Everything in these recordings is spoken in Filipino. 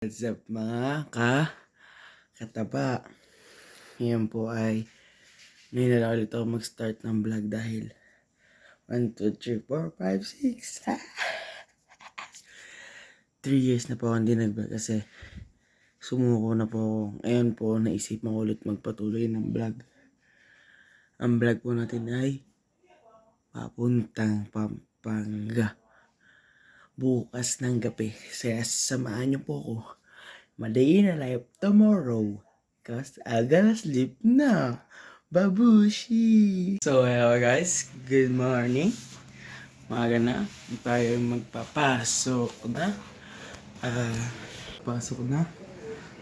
What's up mga kataba? Ngayon po ay ngayon na lang ulit ako mag-start ng vlog dahil 1, 2, 3, 4, 5, 6 3 years na po ako hindi nag-vlog kasi sumuko na po ako. Ngayon po naisipan ko ulit magpatuloy ng vlog. Ang vlog po natin ay papuntang Pampanga bukas ng gabi. Kaya samahan niyo po ako. Madayin na life tomorrow. Cause I gotta sleep na. Babushi! So, hello guys. Good morning. Umaga na. Tayo magpapasok na. Pasok na.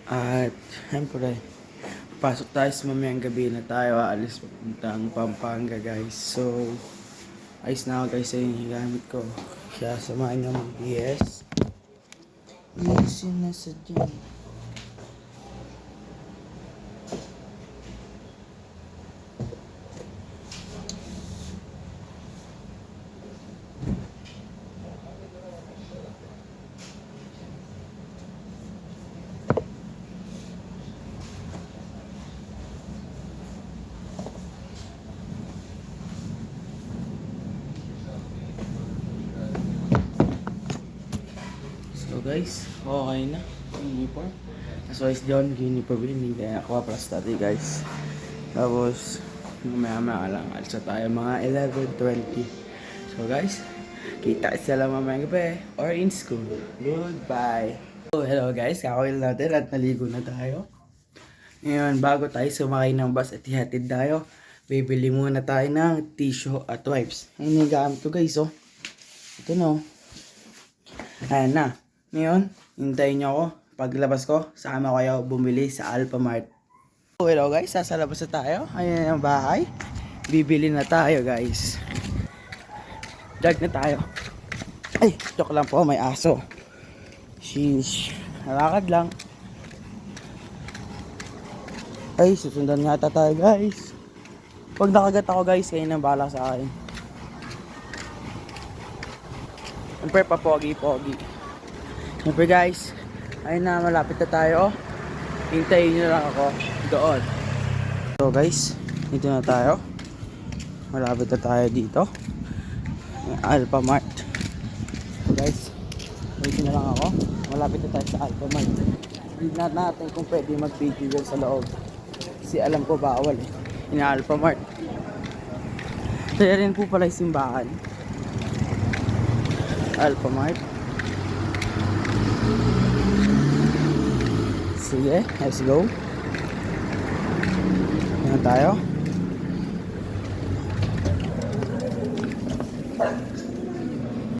At, syempre, pasok tayo sa mamayang gabi na tayo. Aalis papuntang Pampanga guys. So, ayos na ako guys sa yung higamit ko. Kaya samahan nyo mag-BS. Yes, yun nasa dyan. So guys, okay na. Uniform. As always doon, uniform yun. Kaya ako plus dati guys. Tapos, mamaya lang. Alis na tayo mga 11:20. So guys, kita sila mamayang gabi or in school. Goodbye. So hello guys, kakawil natin at naligo na tayo. Ngayon, bago tayo sumakay ng bus at ihatid tayo, bibili muna tayo ng tissue at wipes. Ayun yung gamit ko guys, oh. Ito no. Ayan na. Ngayon, hintayin nyo ako. Paglabas ko, sama kayo bumili sa Alphamart. So, hello guys, sasa labas na tayo. Ayan ang bahay. Bibili na tayo guys. Drag na tayo. Ay, joke lang po, may aso. Sheesh. Halakad lang. Ay, susundan nga tayo guys. Pag nakagat ako guys, kayo nang bahala sa akin. Siyempre pa pogi-pogi. Siyempre guys, ayun na, malapit na tayo. Hintayin nyo lang ako doon. So guys, dito na tayo. Malapit na tayo dito. Alphamart. So guys, dito na lang ako. Malapit na tayo sa Alphamart. Hindi natin kung pwede mag-video sa loob. Kasi alam ko bawal eh. Ina-Alphamart. Kaya rin po pala yung simbahan. Alphamart. Sige, let's go. Yan tayo.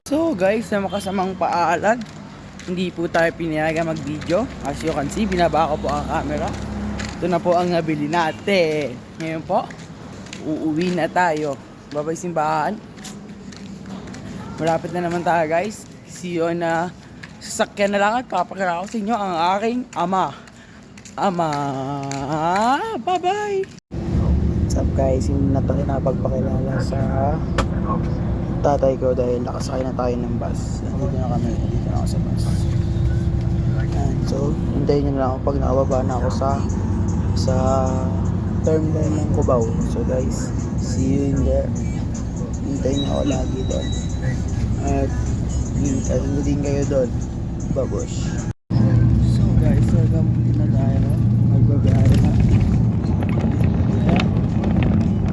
So guys, sa makasamang paalad, hindi po tayo pinayagan mag-video. As you can see, binaba ko po ang camera. Ito na po ang nabili natin. Ngayon po, uuwi na tayo. Babay simbahan. Malapit na naman tayo guys. See you na sasakyan na lang at papakita ko sa inyo ang aking ama. Bye bye. What's up guys, hindi na tayo napagpakilala sa tatay ko dahil nakasakay na tayo ng bus. Dito na kami, dito na ako sa bus. And so, hintayin nyo na lang ako pag nakababa na ako sa terminal ng Cubao. So guys, see you in there. Hintayin nyo ako lagi doon. At hintayin din kayo doon. Babush. So guys, welcome na tayo. Magbabiyahe na.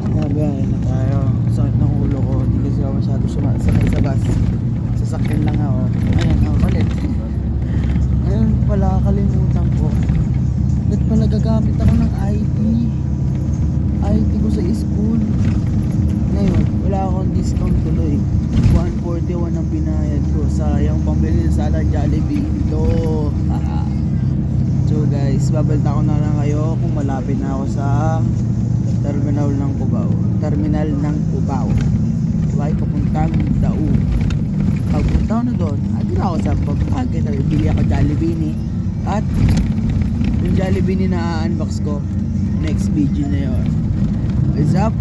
Magbabiyahe na tayo. Sakit ng ulo ko. Hindi kasi ako masyado sumasakay sa bus. Sasakyan lang ako. Ayan, ako palit. Ngayon pala, kalimutan ko. Ba't pala gagamit ako ng ID? ID ko sa school. Ngayon, wala akong discount tuloy. 141 ang binayad ko. Sayang pambili sa Jollibee ito. So guys, babalta ko na lang kayo kung malapit na ako sa terminal ng Cubao. Terminal ng Cubao. Diba, kapuntang Dao. Pagpunta ko na doon, agad ako sa pagpagkit. Bili ako Jollibee ni. At yung Jollibee na unbox ko, next video na yun. What's up?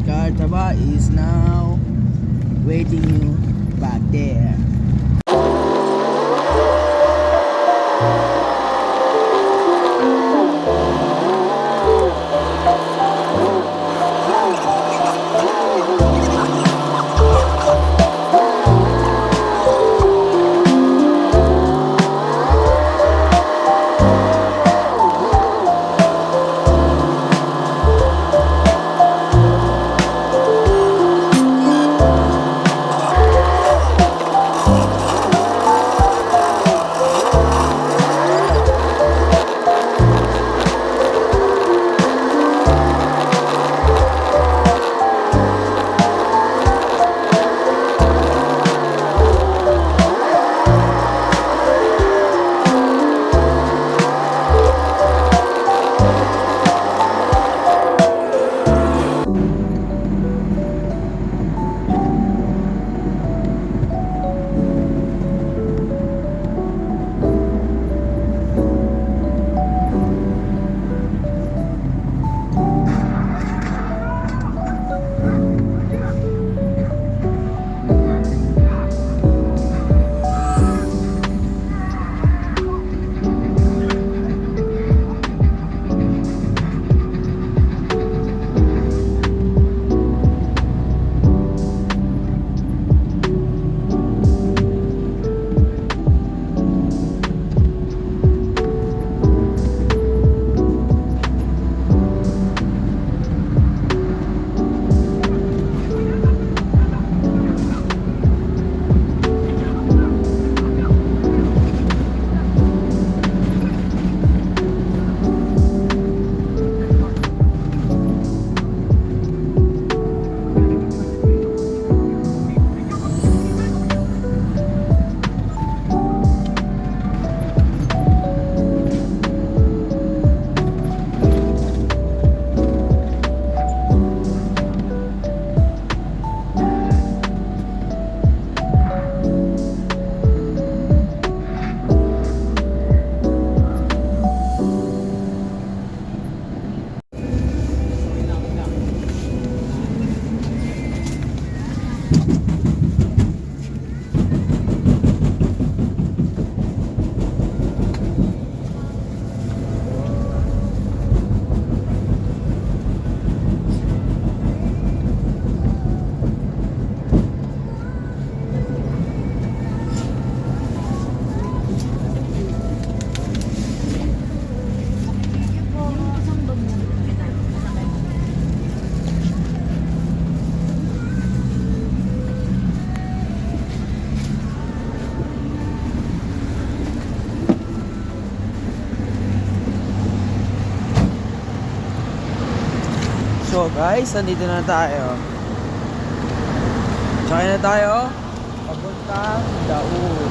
Kataba is now waiting you back there. So guys, nandito na tayo. Sakay na tayo. Papunta Daud.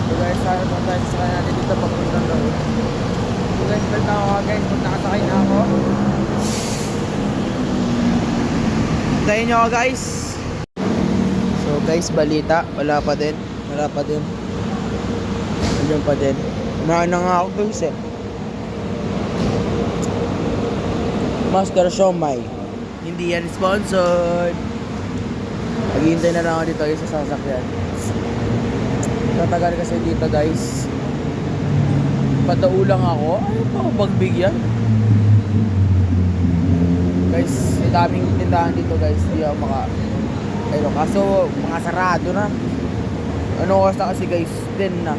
So guys, sana po tayo sakay natin dito papunta Daud. So guys, balik na ako guys. Kung nakasakay na ako. Tayo nyo ako guys. So guys, balita. Wala pa din. Nandiyan pa din. Umahan na nga ako guys eh. Master Shomai. Hindi yan sponsored. Maghihintay na lang ako dito guys sa sasakyan. Tatagal kasi dito guys. Pataulang ako. Ayaw pa ako pagbigyan. Guys, may daming tindahan dito guys. Hindi ako ayun, kaso mga sarado na. Ano oras na kasi guys? 10 na.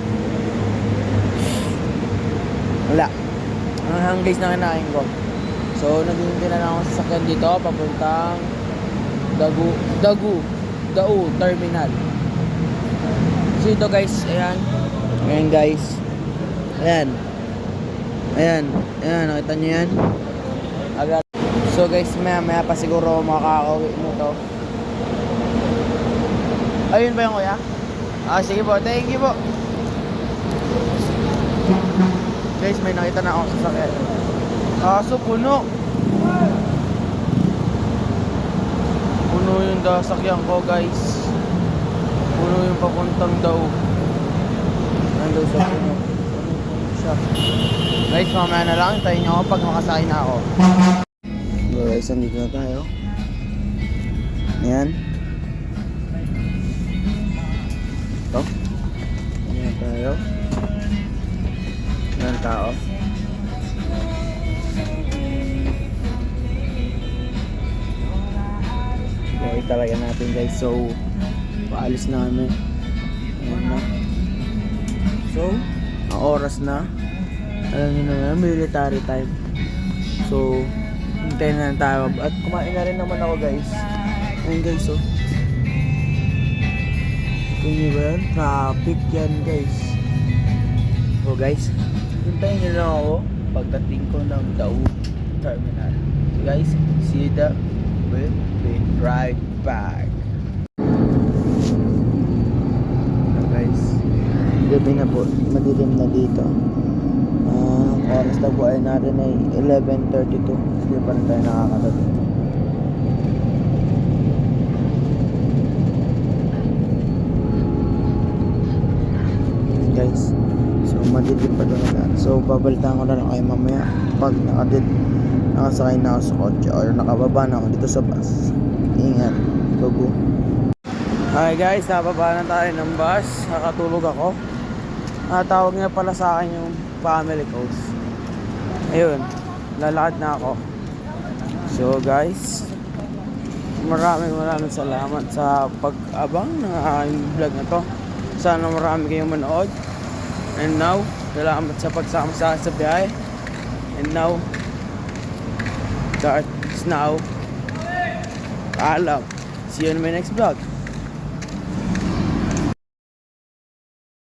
Wala. Ang guys na kinain ko. So, naghihintay na lang ako sa sasakyan dito, papuntang Daud Terminal. So, ito guys, ayan. Ayan guys. Ayan, nakita nyo yan? Agad. So guys, maya pa siguro makaka-uwi nito. Ayun ba yung kuya? Sige po, thank you po. Guys, may nakita na ako sa sasakyan. Kaso puno yung sasakyan ko guys. Puno yung papuntang Daud. Nandun sa puno siya. Guys, mamaya na lang. Tayo nyo ako pag makasakay na ako. So guys, nandito na tayo. Ayan. Ito. Ayan na tayo. Ayan ang tao. Okay, talaga natin guys. So, paalis na kami. Ayan na. So, ang oras na. Alam nyo na, military time. So, hintayin na lang tayo. At kumain na rin naman ako guys. Ayan guys, oh. Tingnan nyo ba yan? Traffic yan guys. So guys, hintayin nyo lang ako pagdating ko ng Daud Terminal. So guys, see you we'll be right back. So guys, gabi na po, madilim na dito. Oras na po ay natin ay 11:32. Hindi pa rin tayo nakakatabi. Guys, so madilim pa doon na. So babalitaan ko na lang kayo mamaya pag nakasakay na ako sa kotse or nakababa na ako dito sa bus. Ingat, bago. Hi guys, nababa na tayo ng bus. Nakatulog ako. Tawag niya pala sa akin yung family coach. Ayun, lalakad na ako. So guys, maraming salamat sa pag-abang ng aking vlog na to. Sana marami kayong manood. And now, salamat sa pagsama sa akin sa biyahe. And now, start now. Paalam. See you in my next vlog.